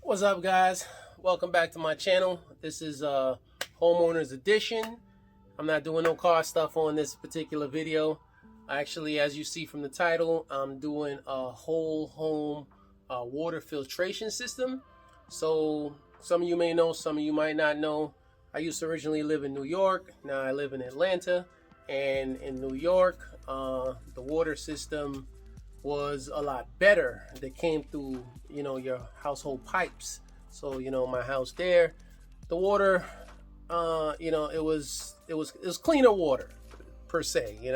What's up, guys? Welcome back to my channel. This is homeowners edition. I'm not doing no car stuff on this particular video. Actually, as you see from the title, I'm doing a whole home water filtration system. So some of you may know, some of you might not know. I used to originally live in New York. Now I live in Atlanta. And in New York, the water system was a lot better. They came through, your household pipes. So, my house there, the water, it was cleaner water per se. It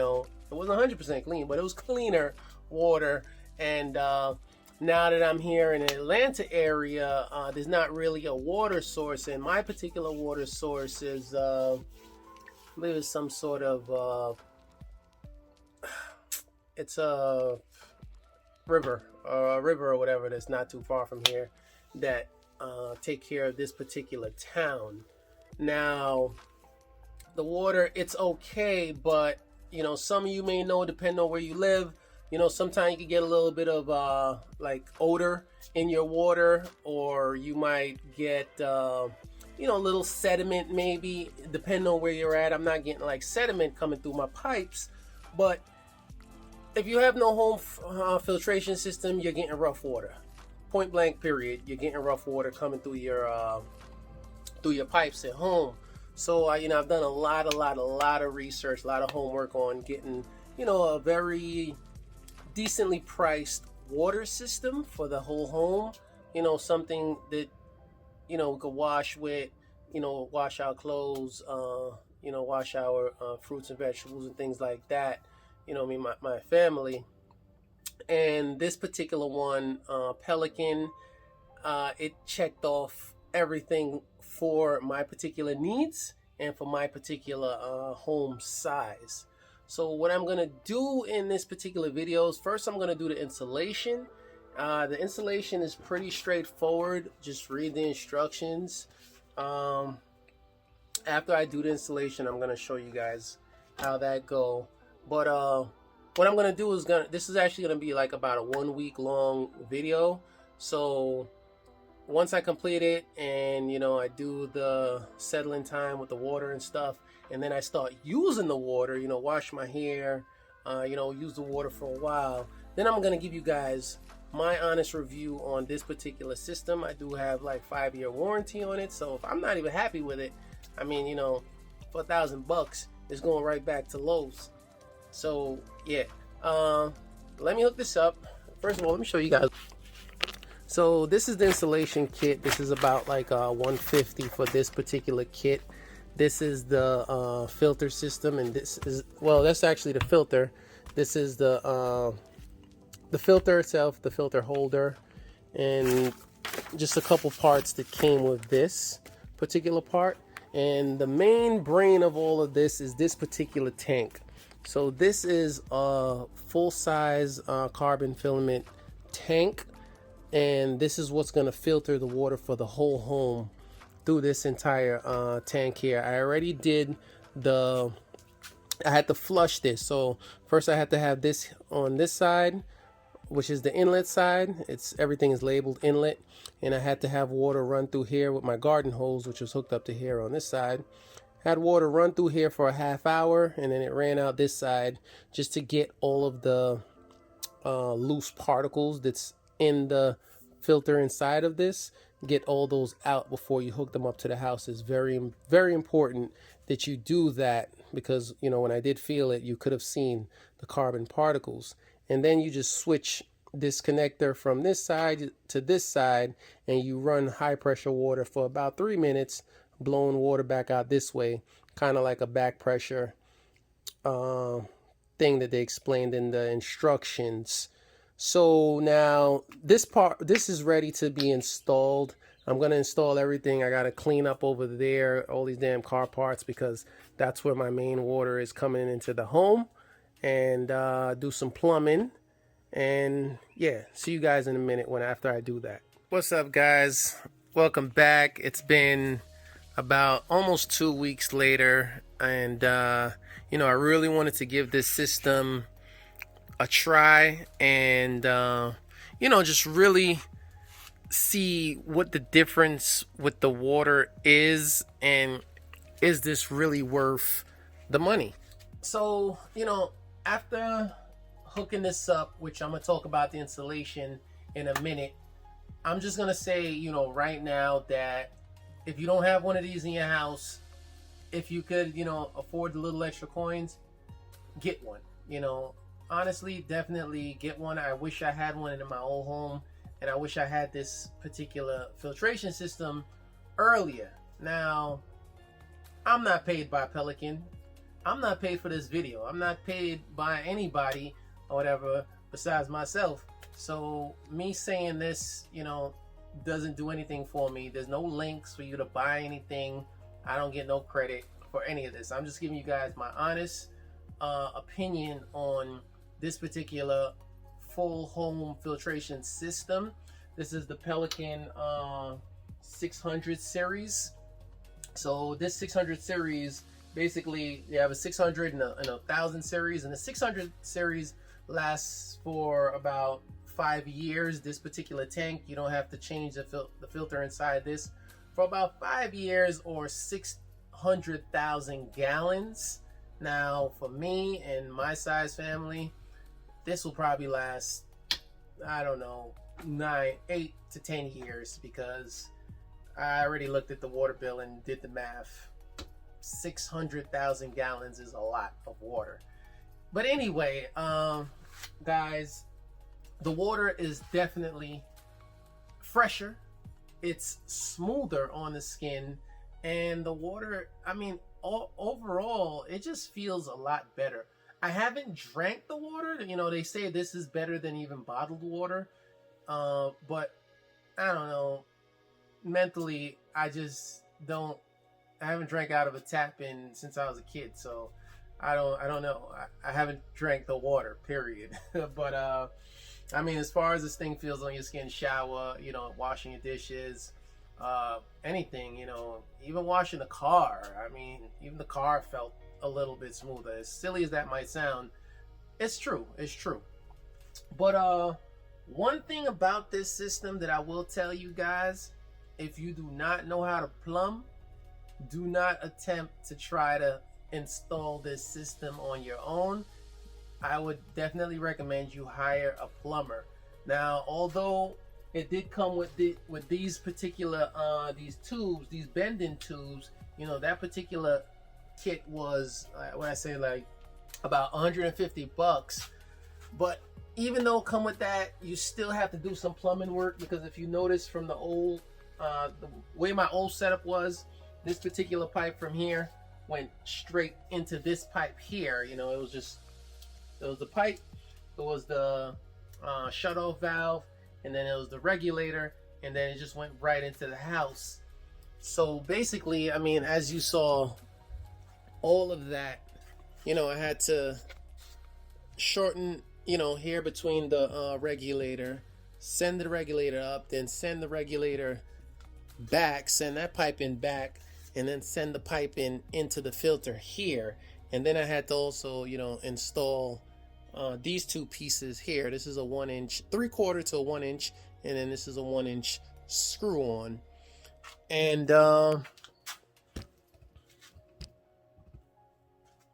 wasn't 100% clean, but it was cleaner water. And now that I'm here in the Atlanta area, there's not really a water source, and my particular water source is, I believe it's some sort of, it's a river or whatever that's not too far from here that take care of this particular town. Now, the water, it's okay, but some of you may know, depending on where you live, sometimes you can get a little bit of like odor in your water, or you might get a little sediment, maybe, depending on where you're at. I'm not getting like sediment coming through my pipes, but if you have no home filtration system, you're getting rough water. Point blank, period. You're getting rough water coming through your pipes at home. So I've done a lot of research, a lot of homework on getting a very decently priced water system for the whole home. Something that we could wash with, wash our clothes, wash our fruits and vegetables and things like that. My family. And this particular one, Pelican, it checked off everything for my particular needs and for my particular home size. So what I'm going to do in this particular video is, first I'm going to do the installation. The installation is pretty straightforward. Just read the instructions. After I do the installation, I'm going to show you guys how that go. But what I'm gonna do is this is actually gonna be like about a 1 week long video. So once I complete it and I do the settling time with the water and stuff, and then I start using the water, wash my hair, use the water for a while, then I'm gonna give you guys my honest review on this particular system. I do have like 5-year warranty on it, so if I'm not even happy with it, I mean, for $1,000, it's going right back to Lowe's. So yeah, let me hook this up. First of all, let me show you guys. So this is the installation kit. This is about like $150 for this particular kit. This is the filter system, and this is, well, that's actually the filter. This is the filter itself, the filter holder, and just a couple parts that came with this particular part. And the main brain of all of this is this particular tank. So this is a full-size carbon filament tank, and this is what's going to filter the water for the whole home through this entire tank here. I already did I had to flush this. So first I had to have this on this side, which is the inlet side. Everything is labeled inlet, and I had to have water run through here with my garden hose, which was hooked up to here on this side. Had water run through here for a half hour, and then it ran out this side just to get all of the loose particles that's in the filter inside of this. Get all those out before you hook them up to the house. It's very, very important that you do that, because when I did feel it, you could have seen the carbon particles. And then you just switch this connector from this side to this side, and you run high pressure water for about 3 minutes, blowing water back out this way, kind of like a back pressure thing that they explained in the instructions. So now this is ready to be installed. I'm going to install everything. I got to clean up over there all these damn car parts, because that's where my main water is coming into the home, and do some plumbing. And yeah, see you guys in a minute after I do that. What's up, guys? Welcome back. It's been about almost 2 weeks later, and I really wanted to give this system a try, and just really see what the difference with the water is, and is this really worth the money? So, after hooking this up, which I'm going to talk about the installation in a minute, I'm just going to say, right now that if you don't have one of these in your house, if you could, afford the little extra coins, get one. Honestly, definitely get one. I wish I had one in my old home, and I wish I had this particular filtration system earlier. Now, I'm not paid by Pelican. I'm not paid for this video. I'm not paid by anybody or whatever besides myself. So me saying this, doesn't do anything for me. There's no links for you to buy anything. I don't get no credit for any of this. I'm just giving you guys my honest opinion on this particular full home filtration system. This is the Pelican 600 series. So this 600 series, basically you have a 600 and a 1000 series, and the 600 series lasts for about 5 years. This particular tank, you don't have to change the filter inside this for about 5 years, or 600,000 gallons. Now for me and my size family, this will probably last, I don't know, 8 to 10 years, because I already looked at the water bill and did the math. 600,000 gallons is a lot of water. But anyway, guys, the water is definitely fresher. It's smoother on the skin, and the water, overall, it just feels a lot better. I haven't drank the water. They say this is better than even bottled water. But I don't know. Mentally, I haven't drank out of a tap since I was a kid. So I don't know. I haven't drank the water, period. But as far as this thing feels on your skin, shower, washing your dishes, anything, even washing the car. Even the car felt a little bit smoother. As silly as that might sound, it's true. But one thing about this system that I will tell you guys, if you do not know how to plumb, do not attempt to try to install this system on your own. I would definitely recommend you hire a plumber. Now, although it did come with these particular these tubes, these bending tubes, that particular kit was like about 150 bucks. But even though it come with that, you still have to do some plumbing work, because if you notice from the old the way my old setup was, this particular pipe from here went straight into this pipe here. It was the pipe, it was the shut-off valve, and then it was the regulator, and then it just went right into the house. So basically, as you saw, all of that, I had to shorten, here between the regulator, send the regulator up, then send the regulator back, send that pipe in back, and then send the pipe into the filter here. And then I had to also, install these two pieces here. This is a 1-inch, 3/4 to a 1-inch, and then this is a 1-inch screw on. And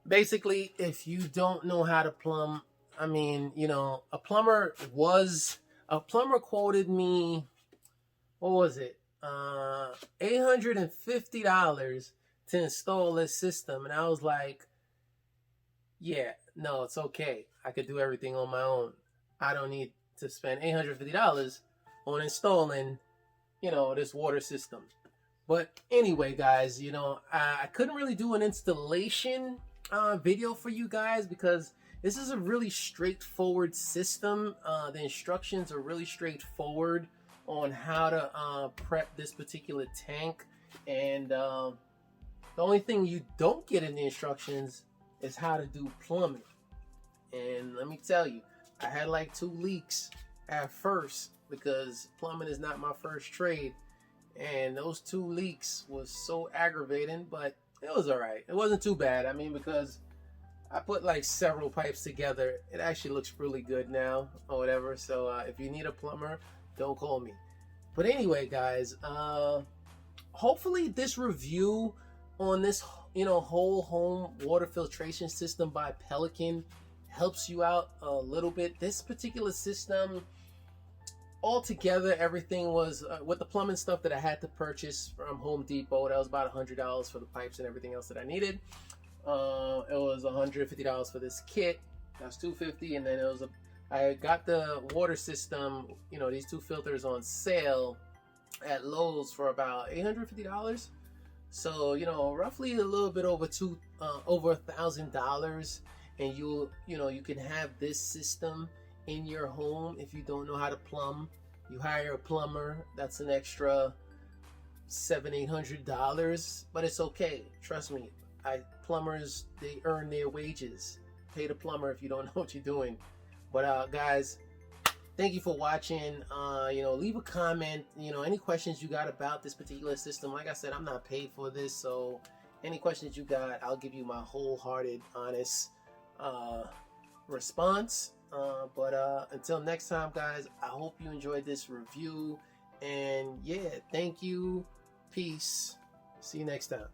basically, if you don't know how to plumb, a plumber quoted me, what was it? $850 to install this system. And I was like, yeah, no, it's okay. I could do everything on my own. I don't need to spend $850 on installing, this water system. But anyway, guys, I couldn't really do an installation video for you guys, because this is a really straightforward system. The instructions are really straightforward on how to prep this particular tank. And the only thing you don't get in the instructions is how to do plumbing. And let me tell you, I had like 2 leaks at first, because plumbing is not my first trade. And those 2 leaks was so aggravating, but it was all right. It wasn't too bad. Because I put like several pipes together. It actually looks really good now or whatever. So if you need a plumber, don't call me. But anyway, guys, hopefully this review on this, whole home water filtration system by Pelican helps you out a little bit. This particular system, altogether, everything was with the plumbing stuff that I had to purchase from Home Depot. That was about $100 for the pipes and everything else that I needed. It was $150 for this kit. That's $250, and then I got the water system, these two filters on sale at Lowe's for about $850. So, roughly a little bit over over $1,000, and you can have this system in your home. If you don't know how to plumb, you hire a plumber. That's an extra $700-800, but it's okay. Trust me, plumbers, they earn their wages. Pay the plumber if you don't know what you're doing. But guys, thank you for watching. Leave a comment. Any questions you got about this particular system. Like I said, I'm not paid for this, so any questions you got, I'll give you my wholehearted, honest response. But until next time, guys, I hope you enjoyed this review. And yeah, thank you. Peace. See you next time.